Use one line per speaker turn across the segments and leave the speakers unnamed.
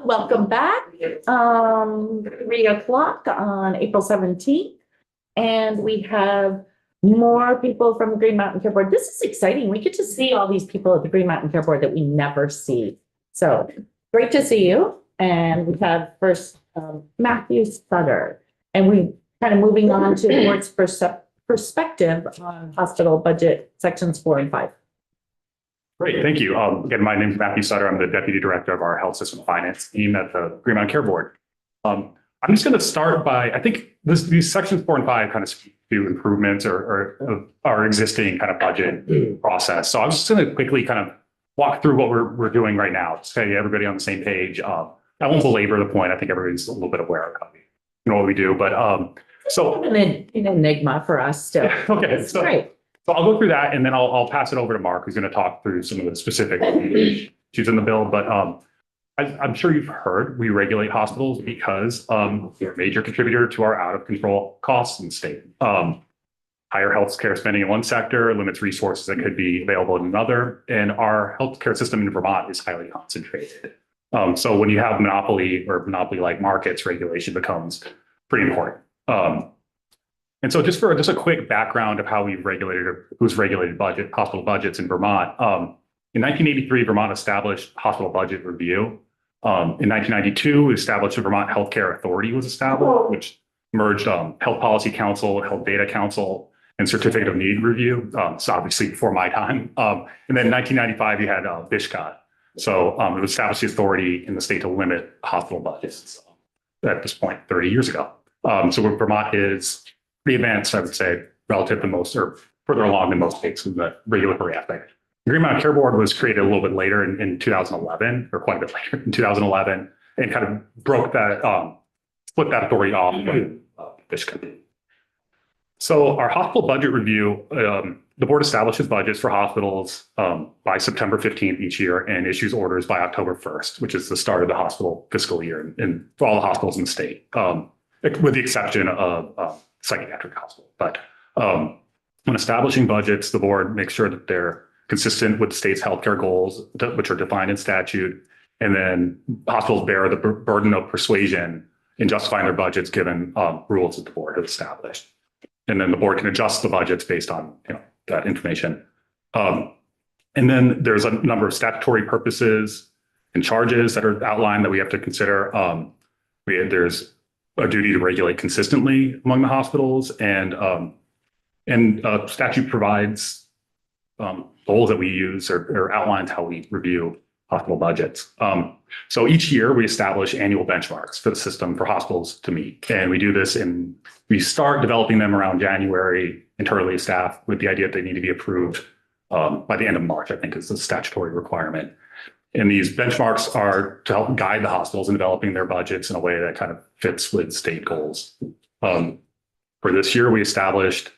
Welcome back. 3 o'clock on April 17th. And we have more people from the Green Mountain Care Board. This is exciting. We get to see all these people at the Green Mountain Care Board that we never see. So great to see you. And we have first Matthew Sutter. And we kind of moving on to the board's perspective on hospital budget sections 4 and 5.
Great, thank you. Again, my name is Matthew Sutter. I'm the Deputy Director of our Health System Finance team at the Green Mountain Care Board. I'm just going to start by, I think these sections 4 and 5 kind of speak to improvements or our existing kind of budget process. So I'm just going to quickly kind of walk through what we're doing right now, just to get everybody on the same page. I won't belabor the point. I think everybody's a little bit aware of what we do, but so
an enigma for us still.
Okay,
it's great.
So I'll go through that and then I'll pass it over to Mark, who's going to talk through some of the specific issues in the bill. But I'm sure you've heard we regulate hospitals because they're a major contributor to our out of control costs in the state. Higher healthcare spending in one sector limits resources that could be available in another. And our healthcare system in Vermont is highly concentrated. So when you have monopoly or monopoly-like markets, regulation becomes pretty important. And so just a quick background of how we've regulated or who's regulated hospital budgets in Vermont. In 1983, Vermont established hospital budget review. In 1992, we established the Vermont Healthcare Authority was established, which merged Health Policy Council, Health Data Council, and Certificate of Need Review. So obviously before my time. And then in 1995, you had VSCOT. So it established the authority in the state to limit hospital budgets at this point 30 years ago. So Vermont is pretty advanced, I would say, relative to most, or further along than most states in the regulatory aspect. The Green Mountain Care Board was created a little bit later in 2011, or quite a bit later in 2011, and kind of broke that, split that authority off with VSCOT. So our hospital budget review, the board establishes budgets for hospitals by September 15th each year and issues orders by October 1st, which is the start of the hospital fiscal year and for all the hospitals in the state, with the exception of psychiatric hospital. But when establishing budgets, the board makes sure that they're consistent with the state's healthcare goals, which are defined in statute. And then hospitals bear the burden of persuasion in justifying their budgets given rules that the board has established. And then the board can adjust the budgets based on that information. And then there's a number of statutory purposes and charges that are outlined that we have to consider. There's a duty to regulate consistently among the hospitals, and statute provides goals that we use or outlines how we review hospital budgets. So each year we establish annual benchmarks for the system for hospitals to meet. And we do this we start developing them around January internally staffed with the idea that they need to be approved by the end of March, I think is the statutory requirement. And these benchmarks are to help guide the hospitals in developing their budgets in a way that kind of fits with state goals. For this year, we established,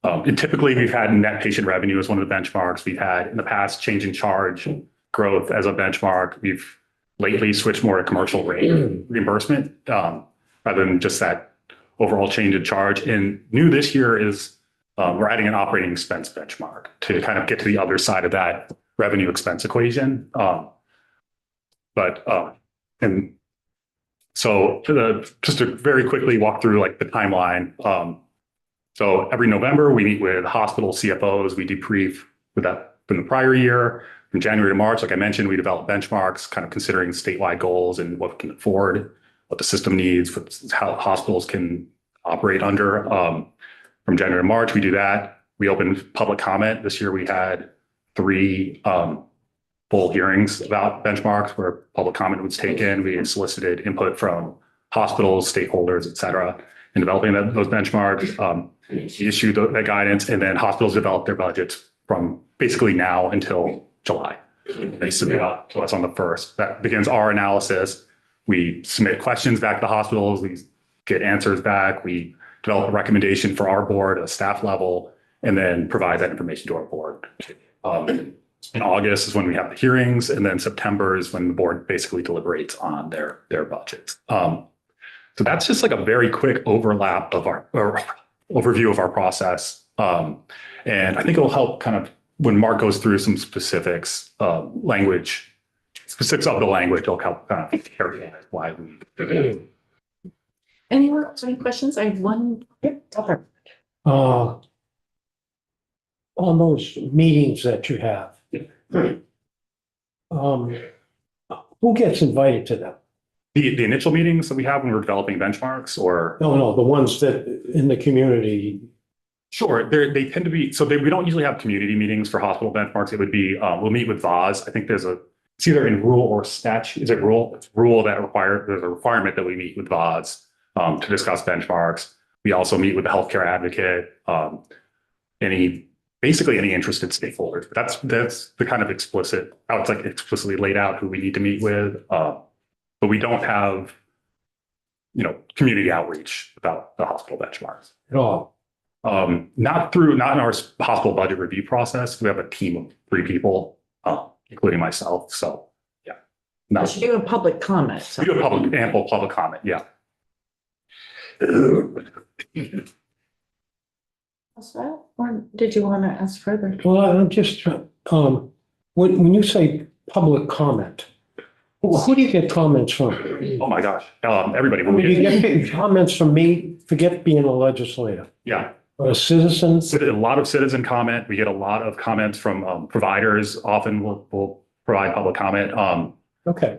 and typically we've had net patient revenue as one of the benchmarks. We've had in the past change in charge growth as a benchmark. We've lately switched more to commercial rate reimbursement rather than just that overall change in charge. And new this year is we're adding an operating expense benchmark to kind of get to the other side of that revenue expense equation. And so just to very quickly walk through like the timeline. So every November we meet with hospital CFOs, we debrief with that from the prior year. From January to March, like I mentioned, we develop benchmarks, kind of considering statewide goals and what we can afford, what the system needs, how hospitals can operate under. From January to March, we do that. We open public comment. This year we had 3 full hearings about benchmarks where public comment was taken. We solicited input from hospitals, stakeholders, et cetera, in developing those benchmarks. We issued that guidance, and then hospitals develop their budgets from basically now until July. They submit to us on the 1st. That begins our analysis. We submit questions back to the hospitals. We get answers back. We develop a recommendation for our board at a staff level, and then provide that information to our board. In August is when we have the hearings, and then September is when the board basically deliberates on their budgets. So that's just like a very quick overlap of our overview of our process. And I think it'll help kind of when Mark goes through some specifics, language specifics of the language will help carry why we.
Anyone else, any questions? I have one. Yep, Topper.
On those meetings that you have. Who gets invited to them?
The initial meetings that we have when we're developing benchmarks or.
No, the ones that in the community.
Sure, they tend to be, so we don't usually have community meetings for hospital benchmarks. It would be, we'll meet with VAS. I think it's either in rule or statute. Is it rule? It's rule that there's a requirement that we meet with VAS to discuss benchmarks. We also meet with the healthcare advocate, basically any interested stakeholders. That's the kind of explicitly laid out who we need to meet with. But we don't have, community outreach about the hospital benchmarks.
At all.
Not in our hospital budget review process. We have a team of 3 people, including myself. So, yeah. No,
You do a public comment.
we do a ample public comment. Yeah.
Or did you want to ask further?
Well, I'm just, when you say public comment, who do you get comments from?
Oh my gosh. Everybody.
Do you get comments from me? Forget being a legislator.
Yeah.
Or a citizen?
A lot of citizen comment. We get a lot of comments from providers. Often we'll provide public comment.
Okay,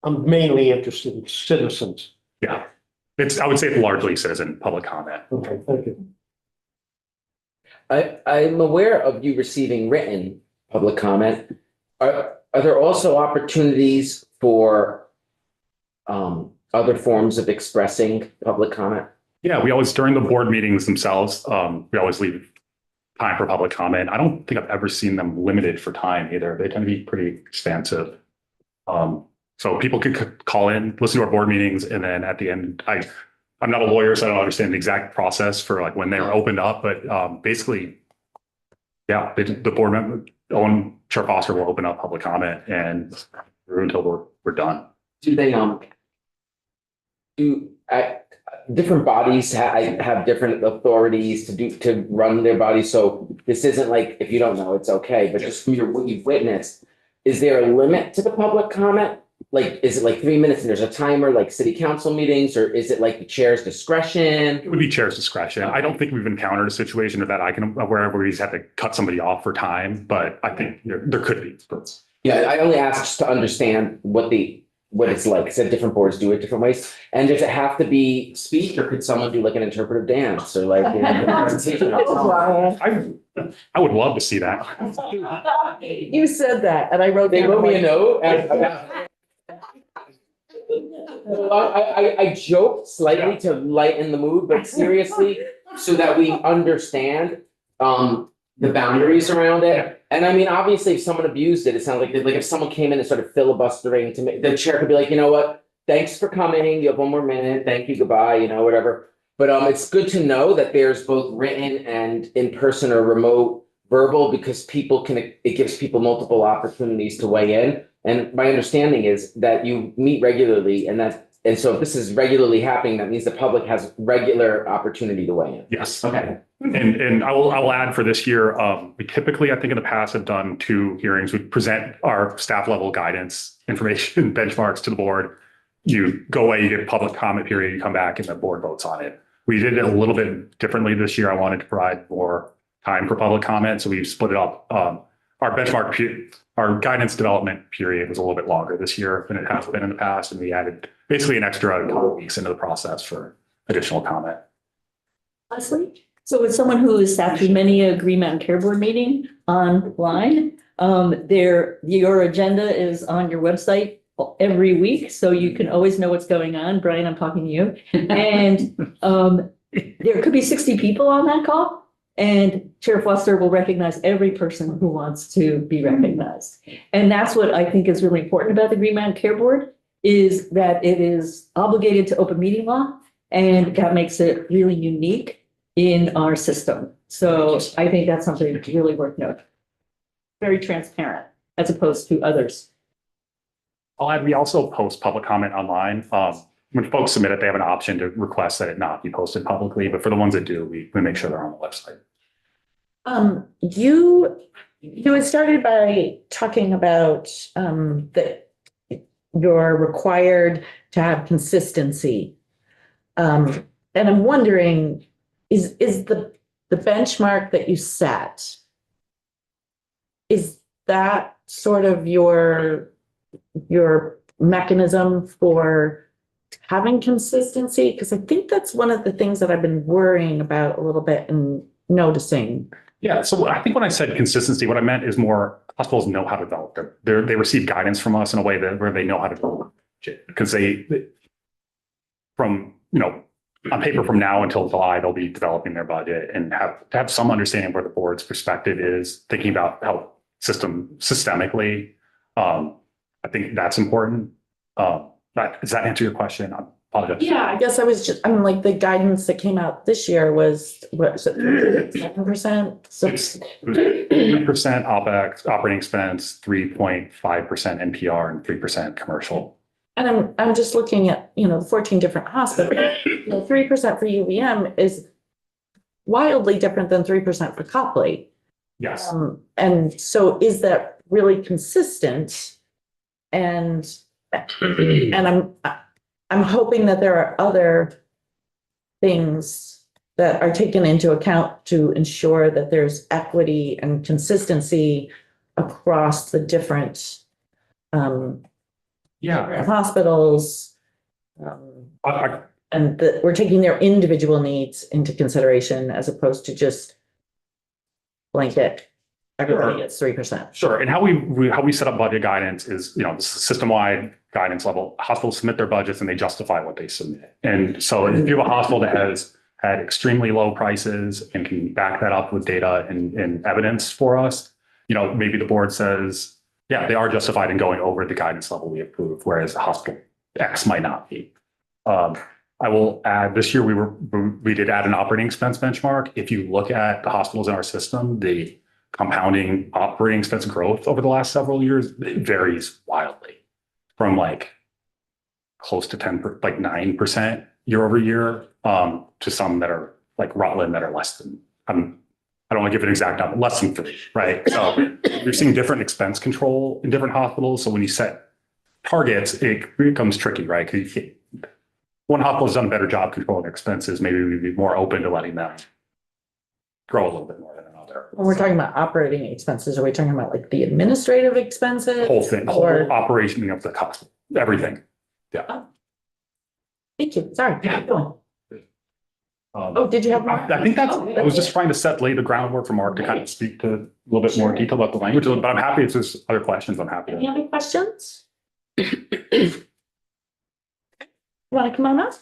I'm mainly interested in citizens.
Yeah. I would say it's largely citizen public comment.
Okay, thank you.
I'm aware of you receiving written public comment. Are there also opportunities for other forms of expressing public comment?
Yeah, during the board meetings themselves, we always leave time for public comment. I don't think I've ever seen them limited for time either. They tend to be pretty expansive. So people could call in, listen to our board meetings, and then at the end, I'm not a lawyer, so I don't understand the exact process for like when they were opened up, but basically, yeah, the board member, Chair Foster will open up public comment and through until we're done.
Do they different bodies have different authorities to run their bodies? So this isn't like, if you don't know, it's okay, but just from what you've witnessed, is there a limit to the public comment? Like, is it like 3 minutes and there's a timer like city council meetings, or is it like the chair's discretion?
It would be chair's discretion. I don't think we've encountered a situation of that where we just have to cut somebody off for time, but I think there could be.
Yeah, I only ask just to understand what it's like. Said different boards do it different ways. And does it have to be speech, or could someone do like an interpretive dance or like presentation?
I would love to see that.
You said that, and I wrote.
They
down,
wrote me a
like,
note. I joked slightly to lighten the mood, but seriously, so that we understand the boundaries around it. And I mean, obviously, if someone abused it, it sounds like if someone came in and started filibustering to make, the chair could be like, you know what? Thanks for coming. You have 1 more minute. Thank you. Goodbye. Whatever. But it's good to know that there's both written and in person or remote verbal, because it gives people multiple opportunities to weigh in. And my understanding is that you meet regularly, and so if this is regularly happening, that means the public has regular opportunity to weigh in.
Yes.
Okay.
And I will add for this year, we typically, I think in the past, have done 2 hearings. We present our staff level guidance information benchmarks to the board. You go away, you get public comment period, you come back and the board votes on it. We did it a little bit differently this year. I wanted to provide more time for public comment, so we split it up. Our guidance development period was a little bit longer this year than it has been in the past, and we added basically an extra couple weeks into the process for additional comment.
Leslie? So as someone who has sat through many a Green Mountain Care Board meeting online, your agenda is on your website every week, so you can always know what's going on. Brian, I'm talking to you. And there could be 60 people on that call, and Chair Foster will recognize every person who wants to be recognized. And that's what I think is really important about the Green Mountain Care Board, is that it is obligated to open meeting law, and that makes it really unique in our system. So I think that's something really worth noting. Very transparent as opposed to others.
I'll add, we also post public comment online. When folks submit it, they have an option to request that it not be posted publicly, but for the ones that do, we make sure they're on the website.
You You had started by talking about that you're required to have consistency. And I'm wondering, is the benchmark that you set, is that sort of your mechanism for having consistency? Because I think that's one of the things that I've been worrying about a little bit and noticing.
Yeah, so I think when I said consistency, what I meant is more hospitals know how to develop they receive guidance from us in a way that where they know how to develop it. Because from, on paper from now until July, they'll be developing their budget and have some understanding of where the board's perspective is, thinking about health systemically. I think that's important. Does that answer your question? I apologize.
Yeah, I guess I'm like, the guidance that came out this year was, what, 7%? So
3% OpEx, operating expense, 3.5% NPR, and 3% commercial.
and I'm just looking at, 14 different hospitals. 3% for UVM is wildly different than 3% for Copley.
Yes.
And so is that really consistent? And I'm hoping that there are other things that are taken into account to ensure that there's equity and consistency across the different hospitals. And that we're taking their individual needs into consideration as opposed to just blanket, everybody gets 3%.
Sure. And how we set up budget guidance is, this is system-wide guidance level. Hospitals submit their budgets and they justify what they submit. And so if you have a hospital that has had extremely low prices and can back that up with data and evidence for us, maybe the board says, yeah, they are justified in going over the guidance level we approve, whereas hospital X might not be. I will add, this year we did add an operating expense benchmark. If you look at the hospitals in our system, the compounding operating expense growth over the last several years, it varies wildly from like close to 9% year over year, to some that are like Rutland that are less than, I don't want to give an exact number, less than 3, right? So you're seeing different expense control in different hospitals. So when you set targets, it becomes tricky, right? Because one hospital has done a better job controlling expenses. Maybe we'd be more open to letting them grow a little bit more than another.
When we're talking about operating expenses, are we talking about like the administrative expenses?
Whole thing, the whole operation of the hospital, everything. Yeah.
Thank you. Sorry.
Yeah.
Keep going. Did you have more?
I think I was just trying to lay the groundwork for Mark to kind of speak to a little bit more detail about the language, but I'm happy if there's other questions, I'm happy.
Any other questions? You want to come on up?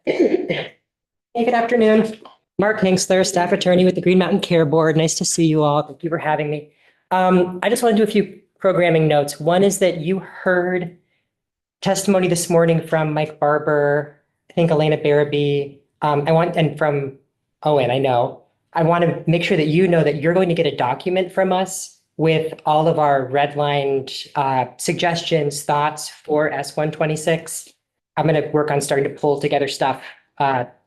Hey, good afternoon. Mark Hinksler, staff attorney with the Green Mountain Care Board. Nice to see you all. Thank you for having me. I just want to do a few programming notes. One is that you heard testimony this morning from Mike Barber, I think Elena Barabee, and from Owen, I know. I want to make sure that you know that you're going to get a document from us with all of our redlined suggestions, thoughts for S126. I'm going to work on starting to pull together stuff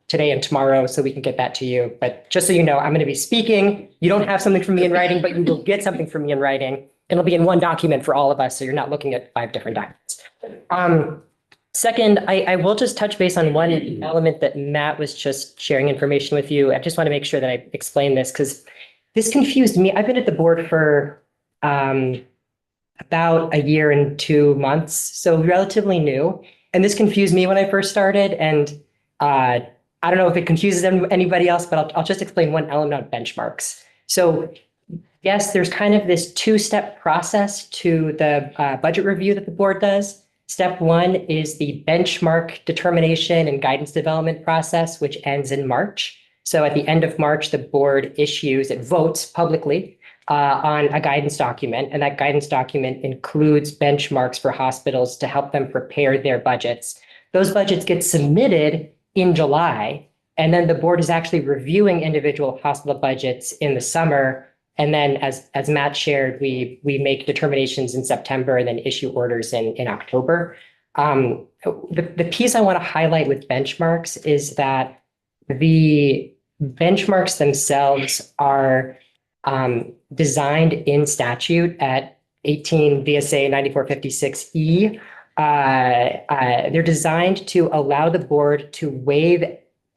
today and tomorrow so we can get that to you. But just so you know, I'm going to be speaking. You don't have something from me in writing, but you will get something from me in writing. It'll be in one document for all of us, so you're not looking at 5 different documents. Second, I will just touch base on one element that Matt was just sharing information with you. I just want to make sure that I explain this because this confused me. I've been at the board for about a year and 2 months, so relatively new. And this confused me when I first started. And I don't know if it confuses anybody else, but I'll just explain one element of benchmarks. So yes, there's kind of this 2-step process to the budget review that the board does. Step 1 is the benchmark determination and guidance development process, which ends in March. So at the end of March, the board votes publicly on a guidance document, and that guidance document includes benchmarks for hospitals to help them prepare their budgets. Those budgets get submitted in July, and then the board is actually reviewing individual hospital budgets in the summer. And then as Matt shared, we make determinations in September and then issue orders in October. The piece I want to highlight with benchmarks is that the benchmarks themselves are designed in statute at 18 VSA 9456E. They're designed to allow the board to waive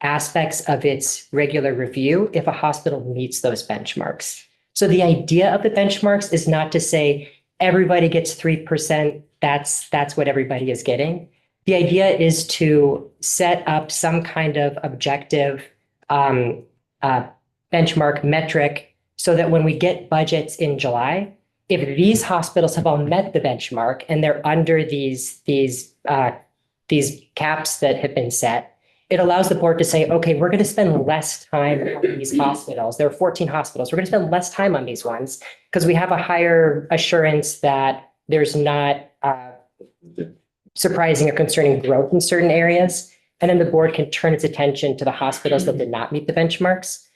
aspects of its regular review if a hospital meets those benchmarks. So the idea of the benchmarks is not to say everybody gets 3%, that's what everybody is getting. The idea is to set up some kind of objective benchmark metric so that when we get budgets in July, if these hospitals have all met the benchmark and they're under these caps that have been set, it allows the board to say, okay, we're going to spend less time on these hospitals. There are 14 hospitals. We're going to spend less time on these ones because we have a higher assurance that there's not surprising or concerning growth in certain areas. And then the board can turn its attention to the hospitals that did not meet the benchmarks.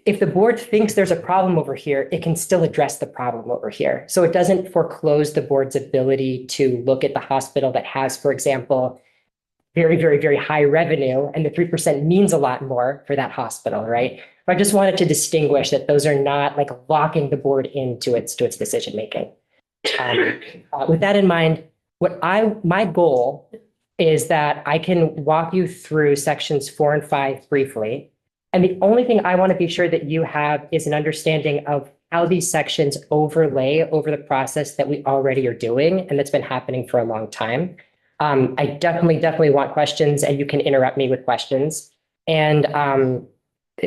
If the board thinks there's a problem over here, it can still address the problem over here. So it doesn't foreclose the board's ability to look at the hospital that has, for example, very, very, very high revenue, and the 3% means a lot more for that hospital, right? But I just wanted to distinguish that those are not like locking the board into its decision making. With that in mind, my goal is that I can walk you through sections 4 and 5 briefly. And the only thing I want to be sure that you have is an understanding of how these sections overlay over the process that we already are doing and that's been happening for a long time. I definitely want questions, and you can interrupt me with questions. And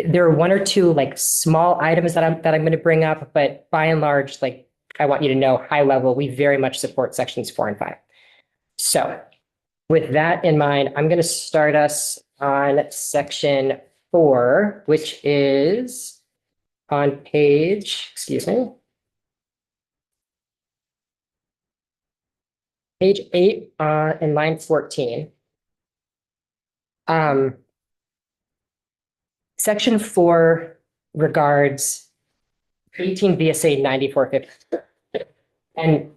there are one or two like small items that I'm going to bring up, but by and large, like I want you to know high level, we very much support sections 4 and 5. So with that in mind, I'm going to start us on section 4, which is on page, page 8 and line 14. Section 4 regards 18 VSA 9450. And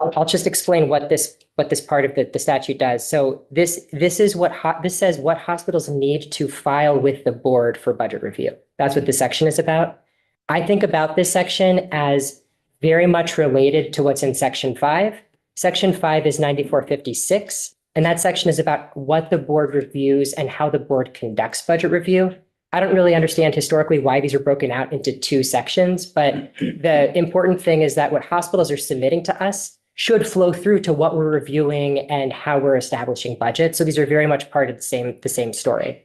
I'll just explain what this part of the statute does. So this says what hospitals need to file with the board for budget review. That's what this section is about. I think about this section as very much related to what's in section 5. Section 5 is 9456, and that section is about what the board reviews and how the board conducts budget review. I don't really understand historically why these are broken out into 2 sections, but the important thing is that what hospitals are submitting to us should flow through to what we're reviewing and how we're establishing budget. So these are very much part of the same story.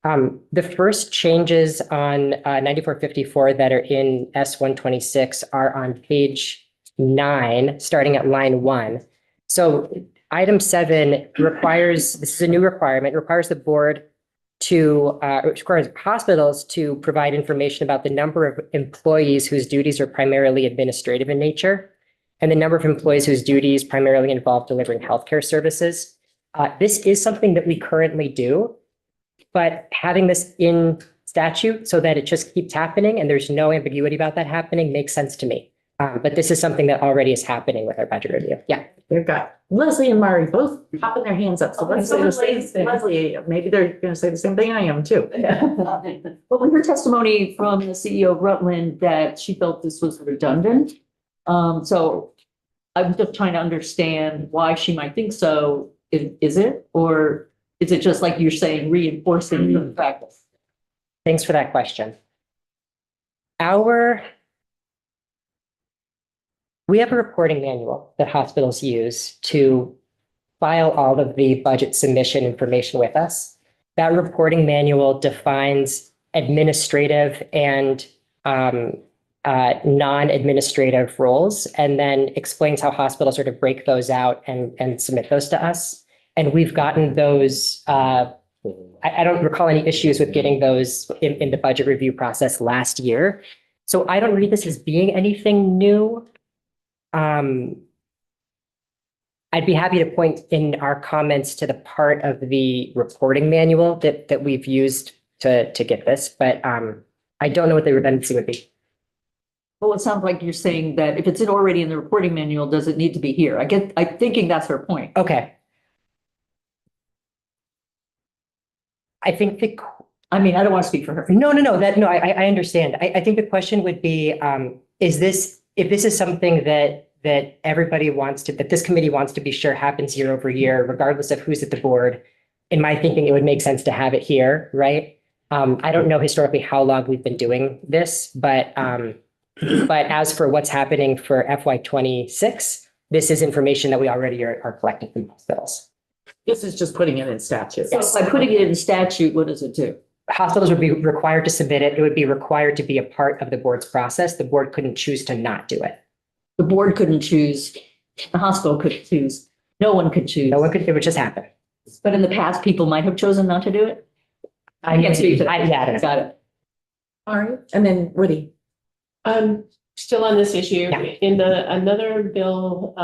The first changes on 9454 that are in S126 are on page 9, starting at line 1. So item 7 requires, this is a new requirement, requires the board to, requires hospitals to provide information about the number of employees whose duties are primarily administrative in nature, and the number of employees whose duties primarily involve delivering healthcare services. This is something that we currently do, but having this in statute so that it just keeps happening and there's no ambiguity about that happening makes sense to me. But this is something that already is happening with our budget review. Yeah.
They've got Leslie and Mari both popping their hands up. So let's
say the
say
same thing.
Leslie, maybe they're going to say the same thing I am too.
Well, we heard testimony from the CEO of Rutland that she felt this was redundant. So I'm just trying to understand why she might think so. Is it, or is it just like you're saying, reinforcing the fact?
Thanks for that question. We have a reporting manual that hospitals use to file all of the budget submission information with us. That reporting manual defines administrative and non-administrative roles, and then explains how hospitals are to break those out and submit those to us. And we've gotten those, I don't recall any issues with getting those in the budget review process last year. So I don't read this as being anything new. I'd be happy to point in our comments to the part of the reporting manual that we've used to get this, but I don't know what the redundancy would be.
Well, it sounds like you're saying that if it's already in the reporting manual, does it need to be here? I'm thinking that's her point.
Okay. I think
I mean, I don't want to speak for her.
No, I understand. I think the question would be, is this, if this is something that everybody wants to, that this committee wants to be sure happens year over year, regardless of who's at the board, in my thinking, it would make sense to have it here, right? I don't know historically how long we've been doing this, but as for what's happening for FY 26, this is information that we already are collecting from hospitals.
This is just putting it in statute.
So by putting it in statute, what does it do?
Hospitals would be required to submit it. It would be required to be a part of the board's process. The board couldn't choose to not do it.
The board couldn't choose, the hospital couldn't choose, no one could choose.
No one could, it would just happen.
But in the past, people might have chosen not to do it.
I
can't speak to that.
Yeah, I don't know.
Got it.
All right, and then Woody.
Still on this issue,
Yeah.
in another bill,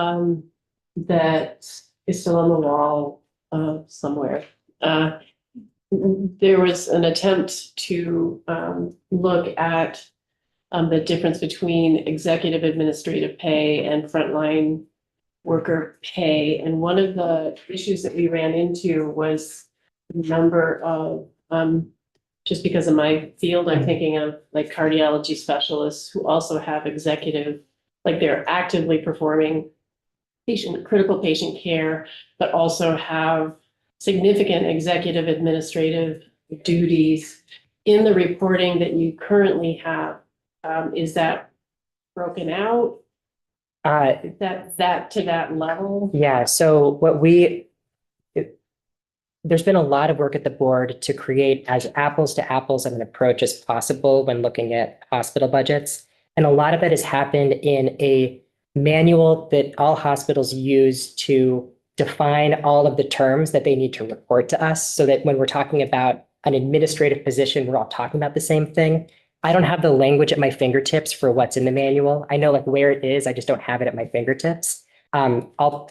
that is still on the wall, somewhere. There was an attempt to, look at, the difference between executive administrative pay and frontline worker pay. And one of the issues that we ran into was the number of, just because of my field, I'm thinking of like cardiology specialists who also have executive, like they're actively performing critical patient care, but also have significant executive administrative duties. In the reporting that you currently have, is that broken out? That to that level?
Yeah, so there's been a lot of work at the board to create as apples to apples of an approach as possible when looking at hospital budgets. And a lot of that has happened in a manual that all hospitals use to define all of the terms that they need to report to us, so that when we're talking about an administrative position, we're all talking about the same thing. I don't have the language at my fingertips for what's in the manual. I know like where it is, I just don't have it at my fingertips. I'll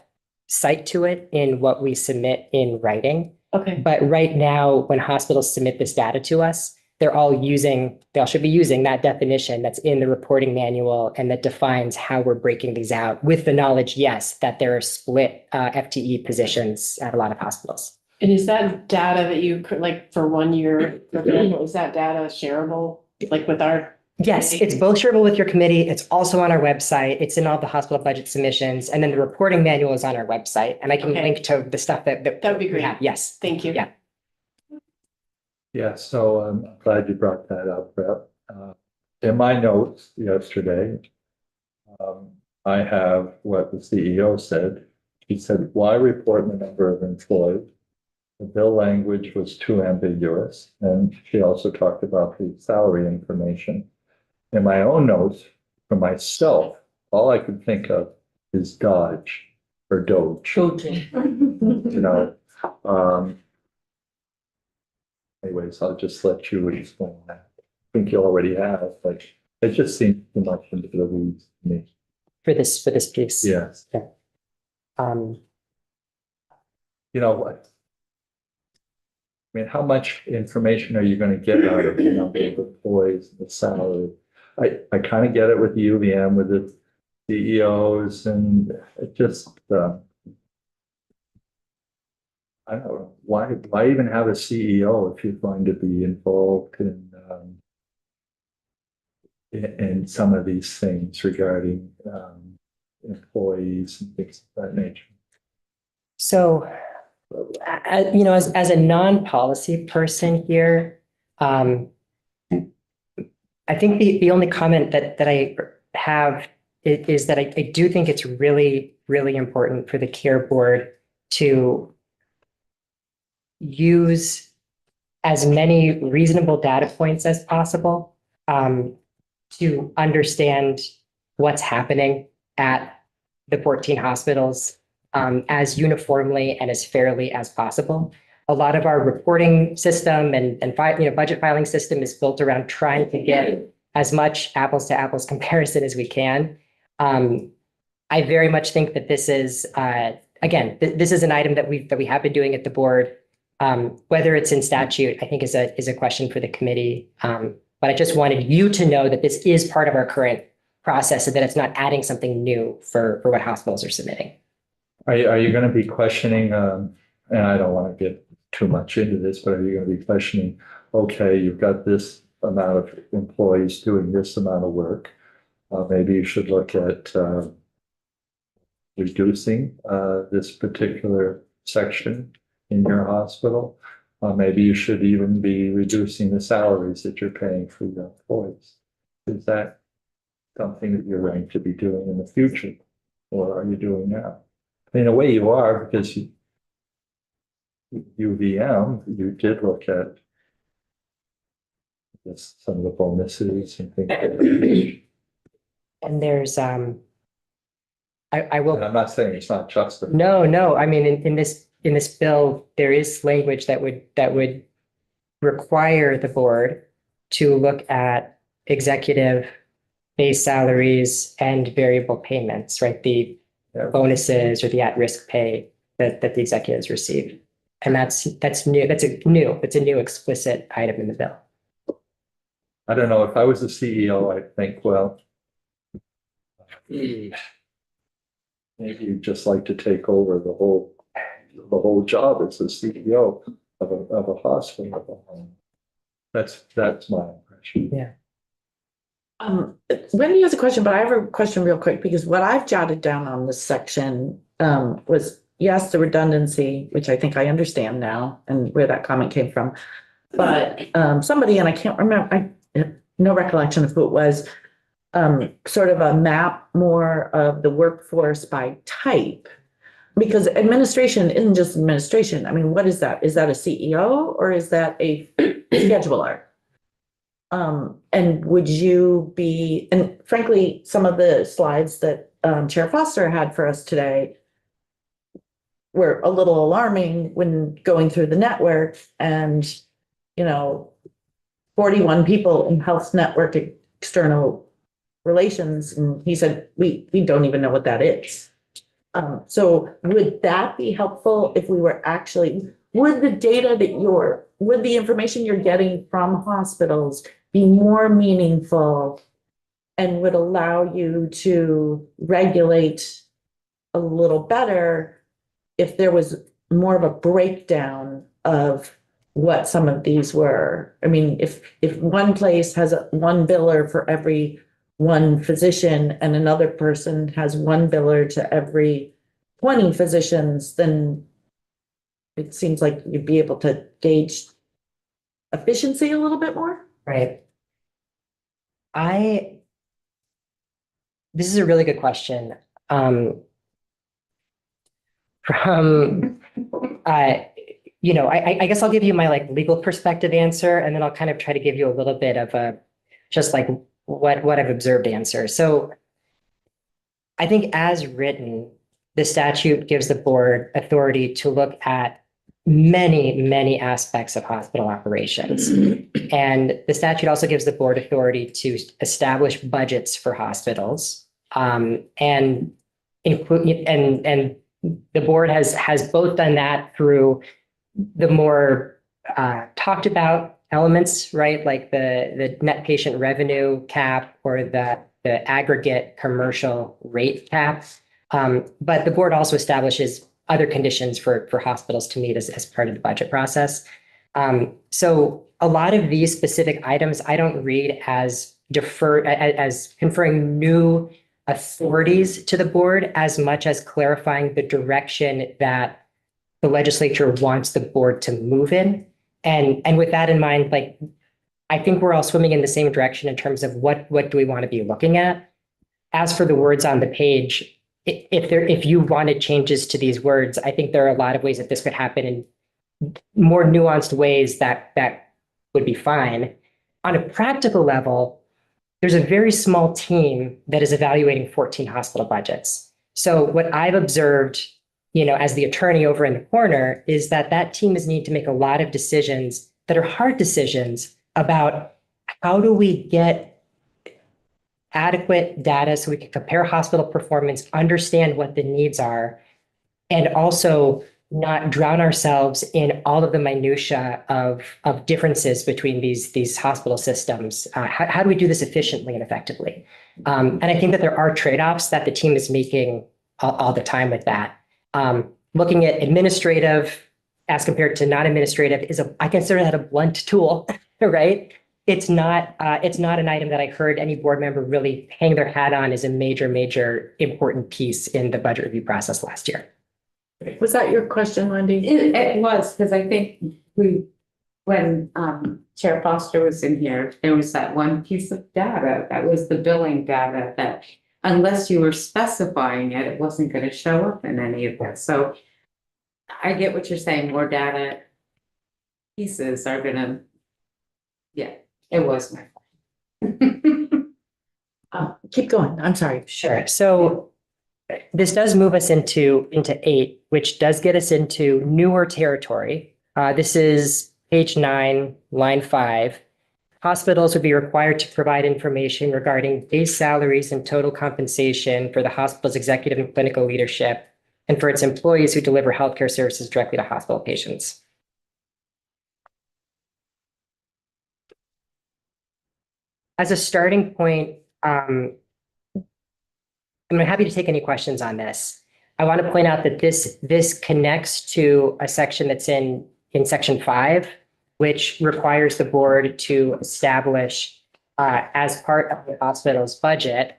cite to it in what we submit in writing.
Okay,
But right now, when hospitals submit this data to us, they all should be using that definition that's in the reporting manual and that defines how we're breaking these out, with the knowledge, yes, that there are split FTE positions at a lot of hospitals.
and is that data that you could, like, for 1 year, is that data shareable, like with our?
Yes, it's both shareable with your committee. It's also on our website. It's in all the hospital budget submissions. And then the reporting manual is on our website. And I can
Okay.
link to the stuff that
That would be
we
great.
have. Yes.
Thank you.
Yeah.
Yeah, so I'm glad you brought that up, Brett. In my notes yesterday, I have what the CEO said. He said, why report the number of employees? The bill language was too ambiguous, and she also talked about the salary information. In my own notes, for myself, all I could think of is Dodge or Doge, you know. Anyways, I'll just let you explain that. I think you already have, but it just seems too much into the weeds to me.
For this piece.
Yes.
Um,
You know what? I mean, how much information are you going to get out of the number of employees, the salary? I kind of get it with the UVM, with the CEOs, and it just, I don't know, why even have a CEO if you're going to be involved in some of these things regarding employees and things of that nature?
So, you know, as a non-policy person here, I think the only comment that I have is that I do think it's really, really important for the care board to use as many reasonable data points as possible to understand what's happening at the 14 hospitals as uniformly and as fairly as possible. A lot of our reporting system and budget filing system is built around trying to get as much apples to apples comparison as we can. I very much think that this is this is an item that we have been doing at the board. Whether it's in statute, I think is a question for the committee. But I just wanted you to know that this is part of our current process, and that it's not adding something new for what hospitals are submitting.
Are you going to be questioning, and I don't want to get too much into this, but are you going to be questioning, okay, you've got this amount of employees doing this amount of work. Maybe you should look at reducing this particular section in your hospital. Maybe you should even be reducing the salaries that you're paying for your employees. Is that something that you're going to be doing in the future? Or are you doing now? In a way you are, because UVM, you did look at this, some of the bonuses and things. like that.
And there's, I will.
And I'm not saying it's not justified.
No, I mean, in this bill, there is language that would require the board to look at executive base salaries and variable payments, right? The
Yeah.
bonuses or the at-risk pay that the executives receive. And that's new, it's a new explicit item in the bill.
I don't know, if I was the CEO, I'd think, well, maybe you'd just like to take over the whole job as the CEO of a hospital. That's my impression.
Yeah.
Wendy has a question, but I have a question real quick, because what I've jotted down on this section was, yes, the redundancy, which I think I understand now and where that comment came from. But somebody, and I can't remember, I no recollection of who it was, sort of a map more of the workforce by type. Because administration isn't just administration. I mean, what is that? Is that a CEO or is that a scheduler? And would you be, and frankly, some of the slides that Chair Foster had for us today were a little alarming when going through the network, and, 41 people in Health Network External Relations. And he said, we don't even know what that is. So would that be helpful if we were actually, would the information you're getting from hospitals be more meaningful and would allow you to regulate a little better if there was more of a breakdown of what some of these were? I mean, if one place has one biller for every one physician and another person has one biller to every 20 physicians, then it seems like you'd be able to gauge efficiency a little bit more.
Right. This is a really good question. I guess I'll give you my legal perspective answer, and then I'll kind of try to give you a little bit of a, just like what I've observed answer. So I think as written, the statute gives the board authority to look at many, many aspects of hospital operations. And the statute also gives the board authority to establish budgets for hospitals. And the board has both done that through the more talked about elements, right? Like the net patient revenue cap or the aggregate commercial rate cap. But the board also establishes other conditions for hospitals to meet as part of the budget process. So a lot of these specific items, I don't read as conferring new authorities to the board as much as clarifying the direction that the legislature wants the board to move in. And with that in mind, I think we're all swimming in the same direction in terms of what do we want to be looking at. As for the words on the page, if you wanted changes to these words, I think there are a lot of ways that this could happen in more nuanced ways that would be fine. On a practical level, there's a very small team that is evaluating 14 hospital budgets. So what I've observed, as the attorney over in the corner, is that team is need to make a lot of decisions that are hard decisions about how do we get adequate data so we can compare hospital performance, understand what the needs are, and also not drown ourselves in all of the minutia of differences between these hospital systems. How do we do this efficiently and effectively? And I think that there are trade-offs that the team is making all the time with that. Looking at administrative as compared to non-administrative I consider that a blunt tool. right? It's not an item that I heard any board member really hang their hat on as a major important piece in the budget review process last year.
Was that your question, Wendy?
It was, because I think when Chair Foster was in here, there was that one piece of data, that was the billing data, that unless you were specifying it, it wasn't gonna show up in any of this, so I get what you're saying, more data pieces are gonna, yeah, it was my fault.
Keep going. I'm sorry.
Sure. So this does move us into 8, which does get us into newer territory. This is page 9, line 5. Hospitals would be required to provide information regarding base salaries and total compensation for the hospital's executive and clinical leadership and for its employees who deliver healthcare services directly to hospital patients. As a starting point, I'm happy to take any questions on this. I want to point out that this connects to a section that's in section 5, which requires the board to establish as part of the hospital's budget.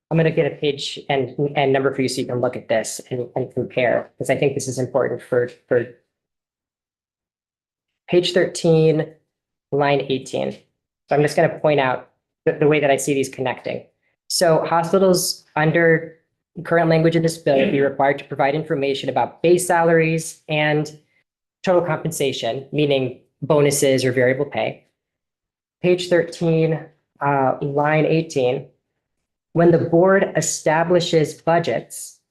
I'm going to get a page and number for you so you can look at this and compare, because I think this is important for page 13, line 18. So I'm just going to point out the way that I see these connecting. So hospitals under current language in this bill would be required to provide information about base salaries and total compensation, meaning bonuses or variable pay. Page 13, line 18, when the board establishes budgets,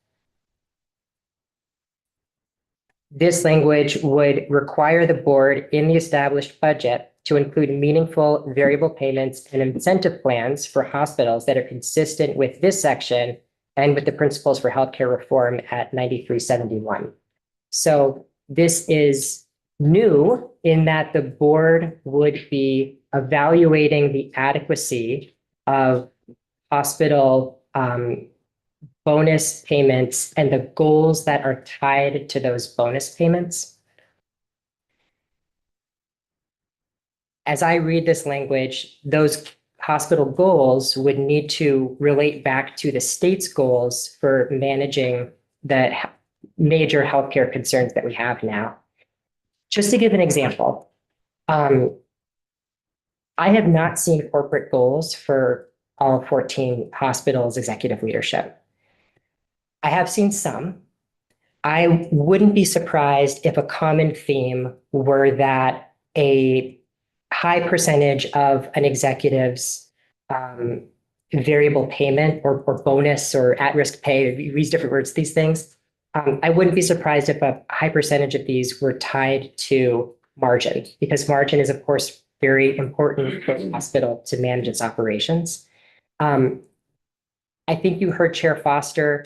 this language would require the board in the established budget to include meaningful variable payments and incentive plans for hospitals that are consistent with this section and with the principles for healthcare reform at 9371. So this is new in that the board would be evaluating the adequacy of hospital bonus payments and the goals that are tied to those bonus payments. As I read this language, those hospital goals would need to relate back to the state's goals for managing the major healthcare concerns that we have now. Just to give an example, I have not seen corporate goals for all 14 hospitals' executive leadership. I have seen some. I wouldn't be surprised if a common theme were that a high percentage of an executive's variable payment or bonus or at-risk pay, we use different words, these things. I wouldn't be surprised if a high percentage of these were tied to margin, because margin is, of course, very important for the hospital to manage its operations. I think you heard Chair Foster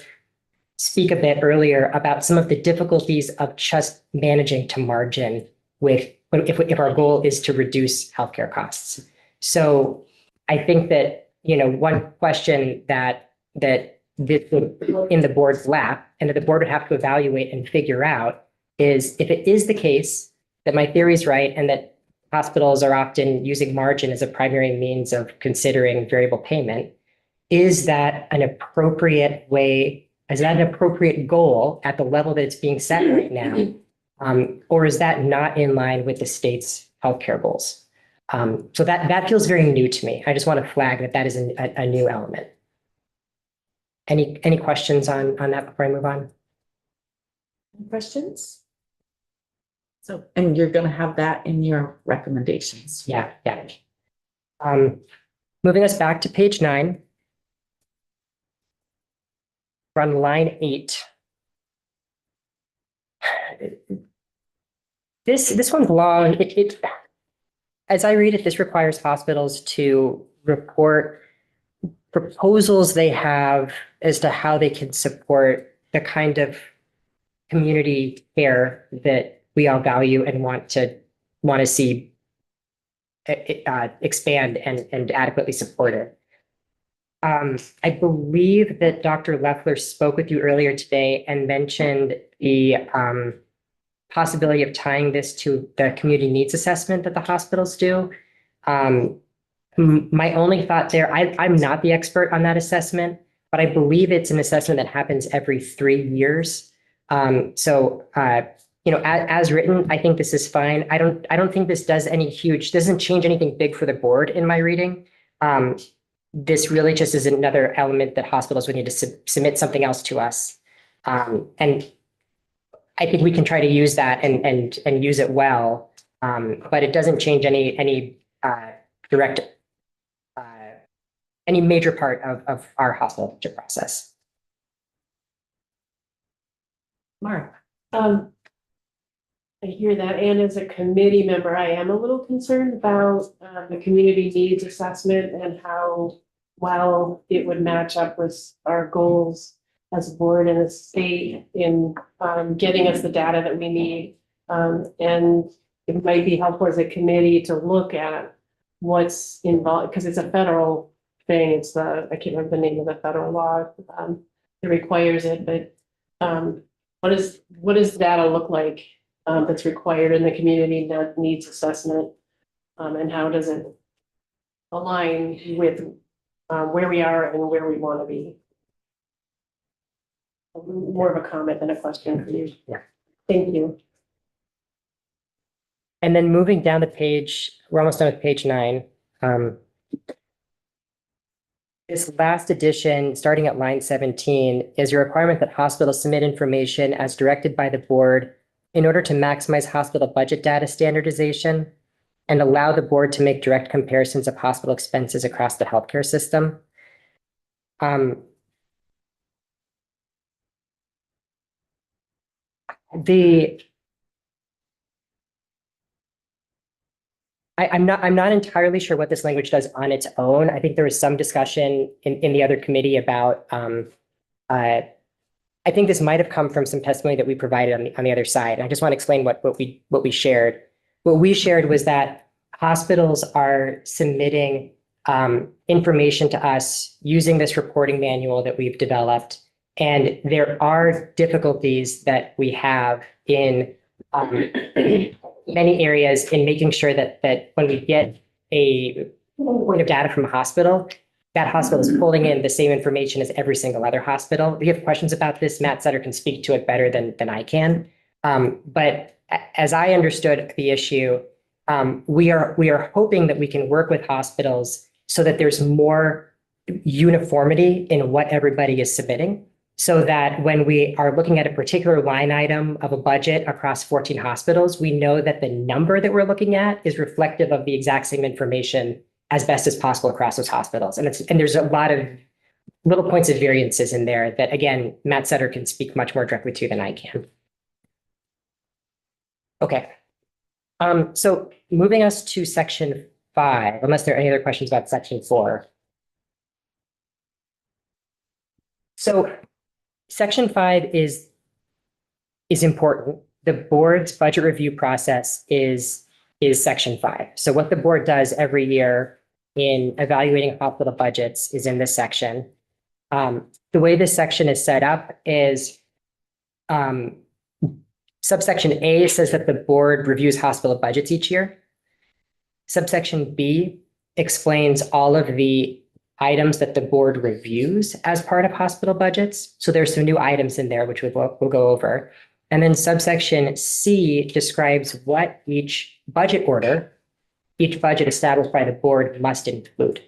speak a bit earlier about some of the difficulties of just managing to margin if our goal is to reduce healthcare costs. So I think that, one question that this would put in the board's lap and that the board would have to evaluate and figure out is, if it is the case that my theory is right and that hospitals are often using margin as a primary means of considering variable payment, is that an appropriate way, is that an appropriate goal at the level that it's being set right now? Or is that not in line with the state's healthcare goals? So that feels very new to me. I just want to flag that is a new element. Any questions on that before I move on?
Any questions? So, and you're going to have that in your recommendations.
Yeah. Moving us back to page 9. We're on line 8. This one's long. As I read it, this requires hospitals to report proposals they have as to how they can support the kind of community care that we all value and want to see expand and adequately supported. I believe that Dr. Leffler spoke with you earlier today and mentioned the possibility of tying this to the community needs assessment that the hospitals do. My only thought there, I'm not the expert on that assessment, but I believe it's an assessment that happens every 3 years. As written, I think this is fine. I don't think this doesn't change anything big for the board in my reading. This really just is another element that hospitals would need to submit something else to us. And I think we can try to use that and use it well. But it doesn't change any direct, any major part of our hospital budget process.
Mark.
I hear that, and as a committee member, I am a little concerned about the community needs assessment and how well it would match up with our goals as a board and a state in getting us the data that we need. And it might be helpful as a committee to look at what's involved, because it's a federal thing. It's I can't remember the name of the federal law that requires it, but what does data look like that's required in the community that needs assessment? And how does it align with where we are and where we want to be? More of a comment than a question for you.
Yeah.
Thank you.
And then moving down the page, we're almost done with page 9. This last edition, starting at line 17, is a requirement that hospitals submit information as directed by the board in order to maximize hospital budget data standardization and allow the board to make direct comparisons of hospital expenses across the healthcare system. I'm not entirely sure what this language does on its own. I think there was some discussion in the other committee about, I think this might have come from some testimony that we provided on the other side. I just want to explain what we shared. What we shared was that hospitals are submitting information to us using this reporting manual that we've developed. And there are difficulties that we have in many areas in making sure that when we get a point of data from a hospital, that hospital is pulling in the same information as every single other hospital. If you have questions about this, Matt Sutter can speak to it better than I can. But as I understood the issue, we are hoping that we can work with hospitals so that there's more uniformity in what everybody is submitting, so that when we are looking at a particular line item of a budget across 14 hospitals, we know that the number that we're looking at is reflective of the exact same information as best as possible across those hospitals. And there's a lot of little points of variances in there that, again, Matt Sutter can speak much more directly to than I can. Okay. So moving us to section 5, unless there are any other questions about section 4. So section 5 is important. The board's budget review process is section 5. So what the board does every year in evaluating hospital budgets is in this section. The way this section is set up is subsection A says that the board reviews hospital budgets each year. Subsection B explains all of the items that the board reviews as part of hospital budgets. So there's some new items in there, which we'll go over. And then subsection C describes what each budget established by the board must include.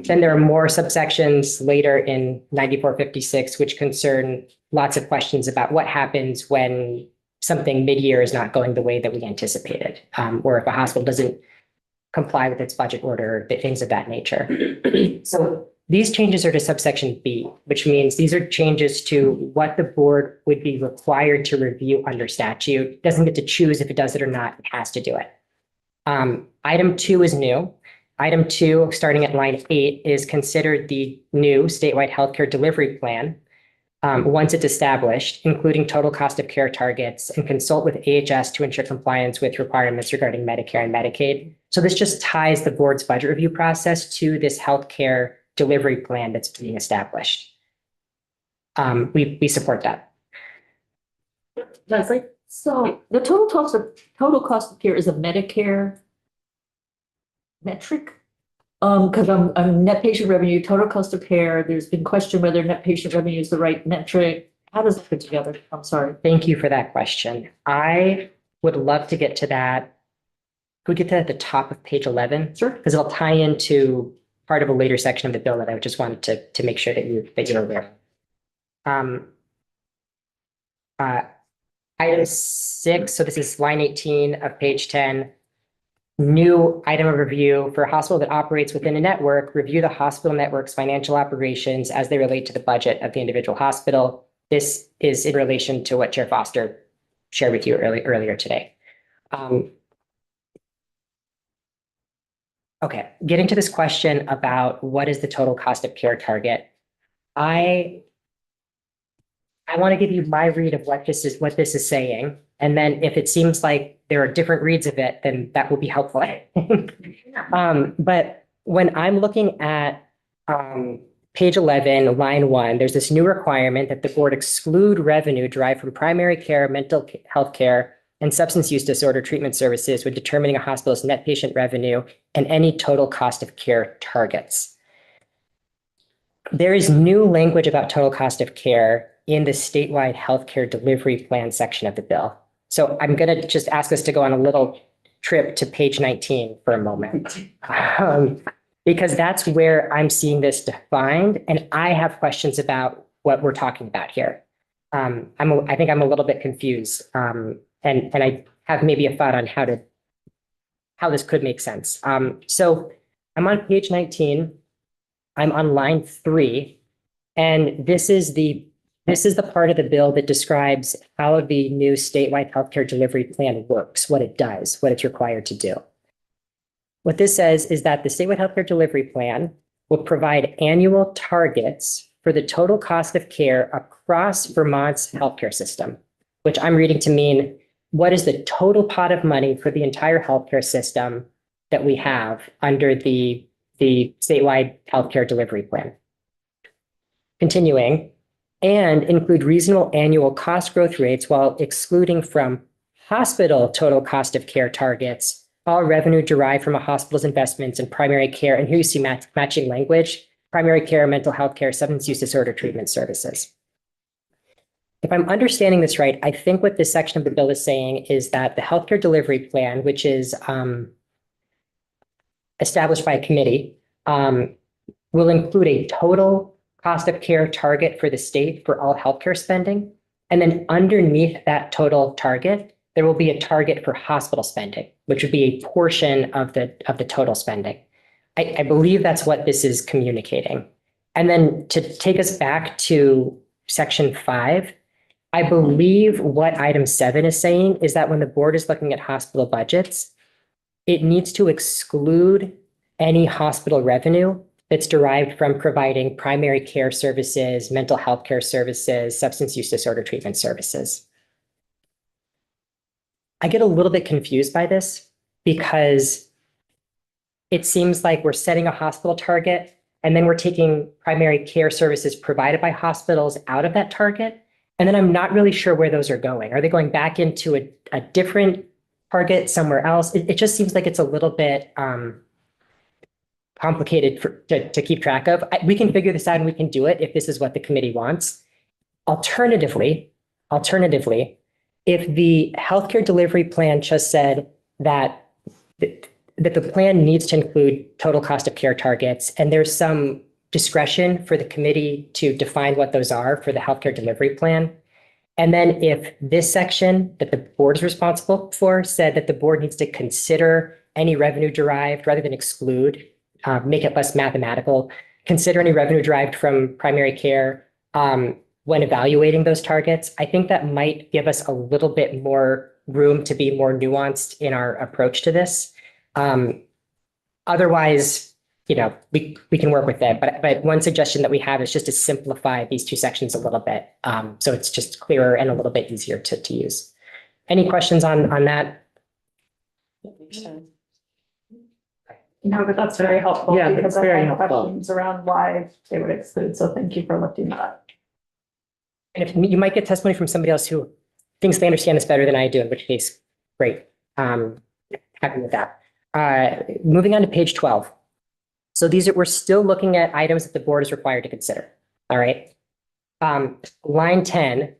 Then there are more subsections later in 9456, which concern lots of questions about what happens when something mid-year is not going the way that we anticipated, or if a hospital doesn't comply with its budget order, things of that nature. So these changes are to subsection B, which means these are changes to what the board would be required to review under statute. It doesn't get to choose if it does it or not, it has to do it. Item 2 is new. Item 2, starting at line 8, is considered the new statewide healthcare delivery plan once it's established, including total cost of care targets, and consult with AHS to ensure compliance with requirements regarding Medicare and Medicaid. So this just ties the board's budget review process to this healthcare delivery plan that's being established. We support that.
Leslie?
So the total cost of care is a Medicare metric? Because I'm net patient revenue, total cost of care, there's been question whether net patient revenue is the right metric. How does it fit together? I'm sorry.
Thank you for that question. I would love to get to that. Could we get that at the top of page 11?
Sure.
Because it'll tie into part of a later section of the bill that I just wanted to make sure that you're aware of. Item 6, so this is line 18 of page 10. New item of review for a hospital that operates within a network, review the hospital network's financial operations as they relate to the budget of the individual hospital. This is in relation to what Chair Foster shared with you earlier today. Okay, getting to this question about what is the total cost of care target. I want to give you my read of what this is saying. And then if it seems like there are different reads of it, then that will be helpful. But when I'm looking at page 11, line 1, there's this new requirement that the board exclude revenue derived from primary care, mental health care, and substance use disorder treatment services when determining a hospital's net patient revenue and any total cost of care targets. There is new language about total cost of care in the statewide healthcare delivery plan section of the bill. So I'm going to just ask us to go on a little trip to page 19 for a moment, because that's where I'm seeing this defined, and I have questions about what we're talking about here. I think I'm a little bit confused, and I have maybe a thought on how this could make sense. So I'm on page 19. I'm on line 3, and this is the part of the bill that describes how the new statewide healthcare delivery plan works, what it does, what it's required to do. What this says is that the statewide healthcare delivery plan will provide annual targets for the total cost of care across Vermont's healthcare system, which I'm reading to mean what is the total pot of money for the entire healthcare system that we have under the statewide healthcare delivery plan. Continuing, and include reasonable annual cost growth rates while excluding from hospital total cost of care targets all revenue derived from a hospital's investments in primary care. And here you see matching language, primary care, mental health care, substance use disorder treatment services. If I'm understanding this right, I think what this section of the bill is saying is that the healthcare delivery plan, which is established by a committee, will include a total cost of care target for the state for all healthcare spending. And then underneath that total target, there will be a target for hospital spending, which would be a portion of the total spending. I believe that's what this is communicating. And then to take us back to section 5, I believe what item 7 is saying is that when the board is looking at hospital budgets, it needs to exclude any hospital revenue that's derived from providing primary care services, mental health care services, substance use disorder treatment services. I get a little bit confused by this because it seems like we're setting a hospital target and then we're taking primary care services provided by hospitals out of that target. And then I'm not really sure where those are going. Are they going back into a different target somewhere else? It just seems like it's a little bit complicated to keep track of. We can figure this out and we can do it if this is what the committee wants. Alternatively, if the healthcare delivery plan just said that the plan needs to include total cost of care targets, and there's some discretion for the committee to define what those are for the healthcare delivery plan. And then if this section that the board is responsible for said that the board needs to consider any revenue derived rather than exclude, make it less mathematical, consider any revenue derived from primary care when evaluating those targets, I think that might give us a little bit more room to be more nuanced in our approach to this. Otherwise, we can work with it. But one suggestion that we have is just to simplify these two sections a little bit. So it's just clearer and a little bit easier to use. Any questions on that?
No, but that's very helpful.
Yeah,
because
that's very
I had
helpful.
questions around why they would exclude. So thank you for lifting that up.
And if you might get testimony from somebody else who thinks they understand this better than I do, in which case, great. Happy with that. Moving on to page 12. So we're still looking at items that the board is required to consider. All right. Line 10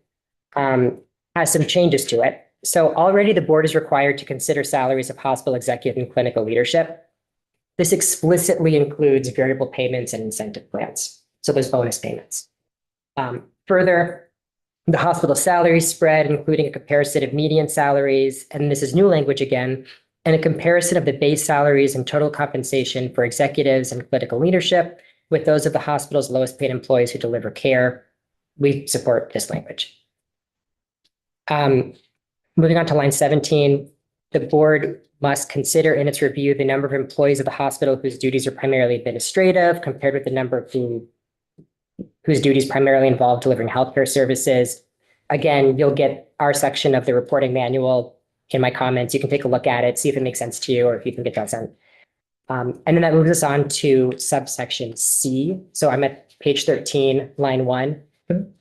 has some changes to it. So already the board is required to consider salaries of hospital executive and clinical leadership. This explicitly includes variable payments and incentive plans. So there's bonus payments. Further, the hospital salary spread, including a comparison of median salaries, and this is new language again, and a comparison of the base salaries and total compensation for executives and clinical leadership with those of the hospital's lowest paid employees who deliver care. We support this language. Moving on to line 17, the board must consider in its review the number of employees of the hospital whose duties are primarily administrative compared with the number of whose duties primarily involve delivering healthcare services. Again, you'll get our section of the reporting manual in my comments. You can take a look at it, see if it makes sense to you or if you think it doesn't. And then that moves us on to subsection C. So I'm at page 13, line 1.
Can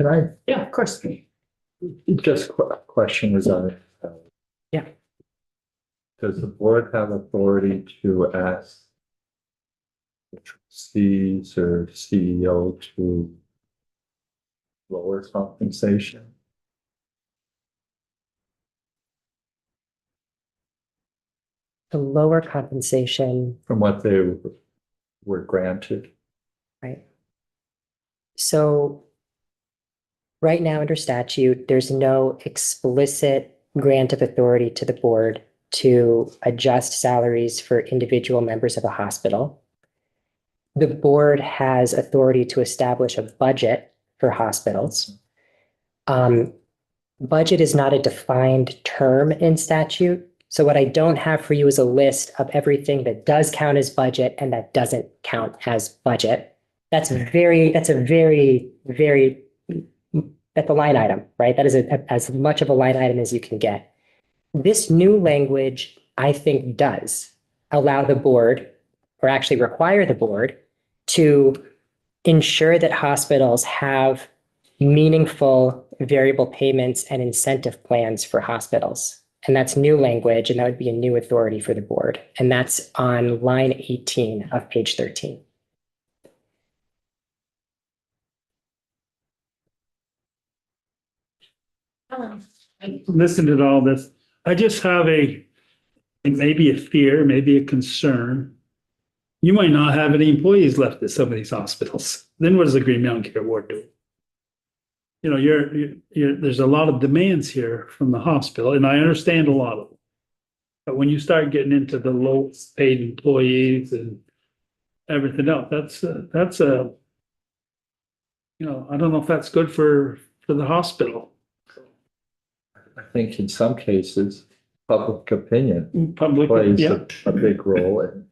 I,
Yeah, of course.
just a question was on it.
Yeah.
Does the board have authority to ask the trustees or CEO to lower compensation?
The lower compensation,
From what they were granted?
right? So right now under statute, there's no explicit grant of authority to the board to adjust salaries for individual members of a hospital. The board has authority to establish a budget for hospitals. Budget is not a defined term in statute. So what I don't have for you is a list of everything that does count as budget and that doesn't count as budget. That's a very, that's a line item, right? That is as much of a line item as you can get. This new language, I think, does allow the board, or actually require the board, to ensure that hospitals have meaningful variable payments and incentive plans for hospitals. And that's new language, and that would be a new authority for the board. And that's on line 18 of page 13.
Listen to all this. I just have maybe a fear, maybe a concern. You might not have any employees left at some of these hospitals. Then what does the Green Mountain Care Board do? You know, there's a lot of demands here from the hospital, and I understand a lot of them. But when you start getting into the lowest paid employees and everything else, that's a, you know, I don't know if that's good for the hospital.
I think in some cases, public opinion
Public,
plays
yeah.
a big role in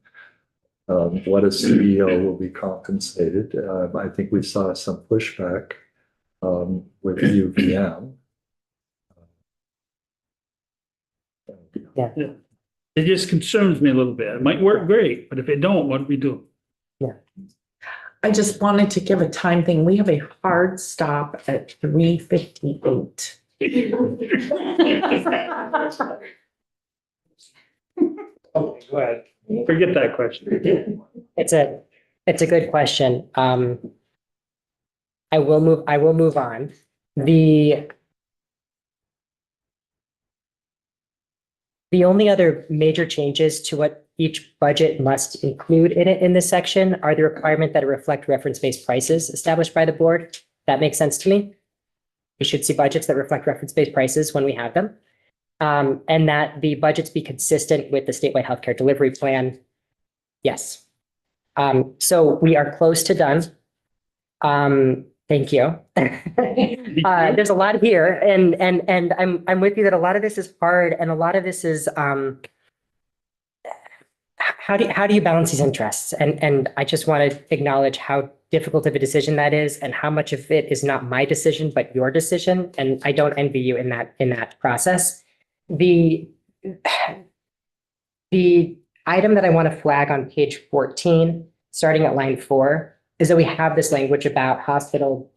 what a CEO will be compensated. I think we saw some pushback with UVM.
It just concerns me a little bit. It might work great, but if it don't, what do we do?
I just wanted to give a time thing. We have a hard stop at 3:58.
Oh, go ahead. Forget that question.
It's a good question. I will move on. The only other major changes to what each budget must include in it in this section are the requirement that it reflect reference-based prices established by the board. That makes sense to me. We should see budgets that reflect reference-based prices when we have them. And that the budgets be consistent with the statewide healthcare delivery plan. Yes. So we are close to done. Thank you. There's a lot here, and I'm with you that a lot of this is hard, and a lot of this is how do you balance these interests? And I just want to acknowledge how difficult of a decision that is, and how much of it is not my decision but your decision. And I don't envy you in that process. The item that I want to flag on page 14, starting at line 4, is that we have this language about hospital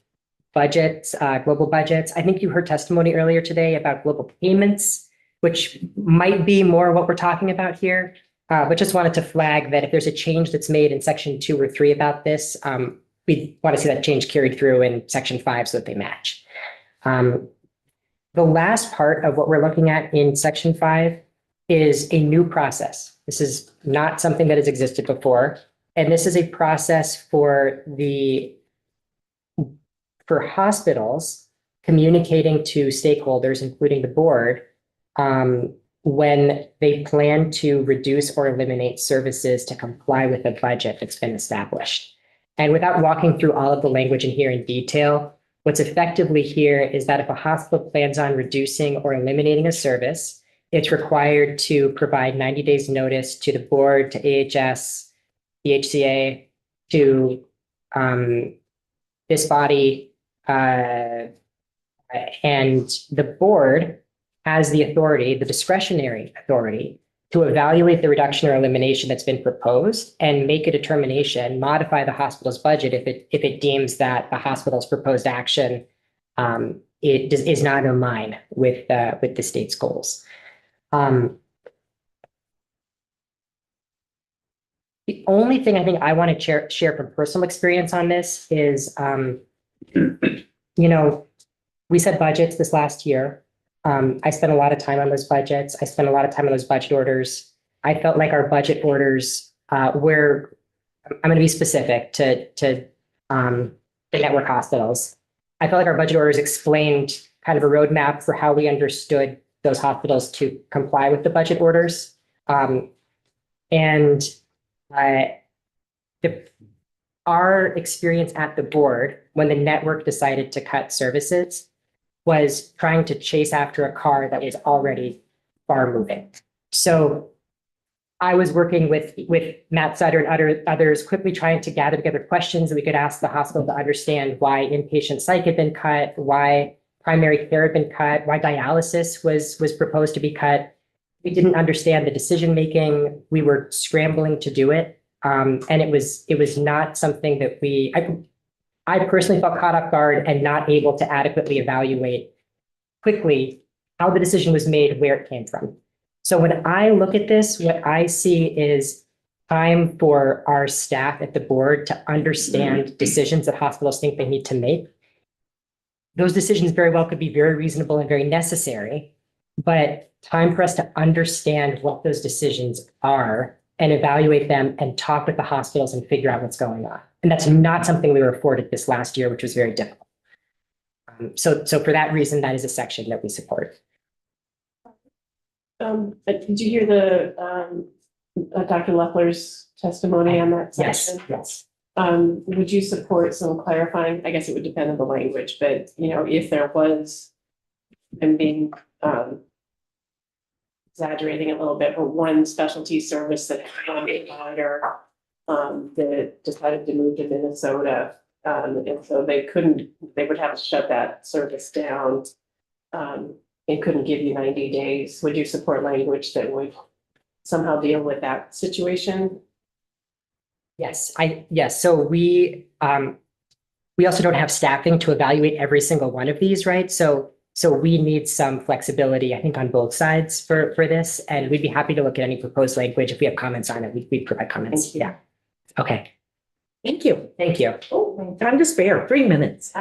budgets, global budgets. I think you heard testimony earlier today about global payments, which might be more what we're talking about here. But just wanted to flag that if there's a change that's made in section 2 or 3 about this, we want to see that change carried through in section 5 so that they match. The last part of what we're looking at in section 5 is a new process. This is not something that has existed before. And this is a process for hospitals communicating to stakeholders, including the board, when they plan to reduce or eliminate services to comply with a budget that's been established. And without walking through all of the language in here in detail, what's effectively here is that if a hospital plans on reducing or eliminating a service, it's required to provide 90 days notice to the board, to AHS, the HCA, to this body, and the board has the authority, the discretionary authority, to evaluate the reduction or elimination that's been proposed and make a determination, modify the hospital's budget if it deems that the hospital's proposed action is not in line with the state's goals. The only thing I think I want to share from personal experience on this is, we set budgets this last year. I spent a lot of time on those budgets. I spent a lot of time on those budget orders. I felt like our budget orders were, I'm going to be specific to the network hospitals. I felt like our budget orders explained kind of a roadmap for how we understood those hospitals to comply with the budget orders. Our experience at the board when the network decided to cut services was trying to chase after a car that was already far moving. So I was working with Matt Sutter and others, quickly trying to gather together questions that we could ask the hospital to understand why inpatient psych had been cut, why primary care had been cut, why dialysis was proposed to be cut. We didn't understand the decision-making. We were scrambling to do it. And it was not something that I personally felt caught off guard and not able to adequately evaluate quickly how the decision was made, where it came from. So when I look at this, what I see is time for our staff at the board to understand decisions that hospitals think they need to make. Those decisions very well could be very reasonable and very necessary, but time for us to understand what those decisions are and evaluate them and talk with the hospitals and figure out what's going on. And that's not something we were afforded this last year, which was very difficult. So for that reason, that is a section that we support.
Did you hear the Dr. Leffler's testimony on that section?
Yes.
Would you support some clarifying? I guess it would depend on the language, but if there was, I'm being exaggerating a little bit, but one specialty service that had one provider that decided to move to Minnesota, and so they would have to shut that service down. It couldn't give you 90 days. Would you support language that would somehow deal with that situation?
Yes. So we also don't have staffing to evaluate every single one of these, right? So we need some flexibility, I think, on both sides for this, and we'd be happy to look at any proposed language. If we have comments on it, we'd provide comments. Yeah. Okay.
Thank you.
Thank you.
Oh, time to spare, 3 minutes.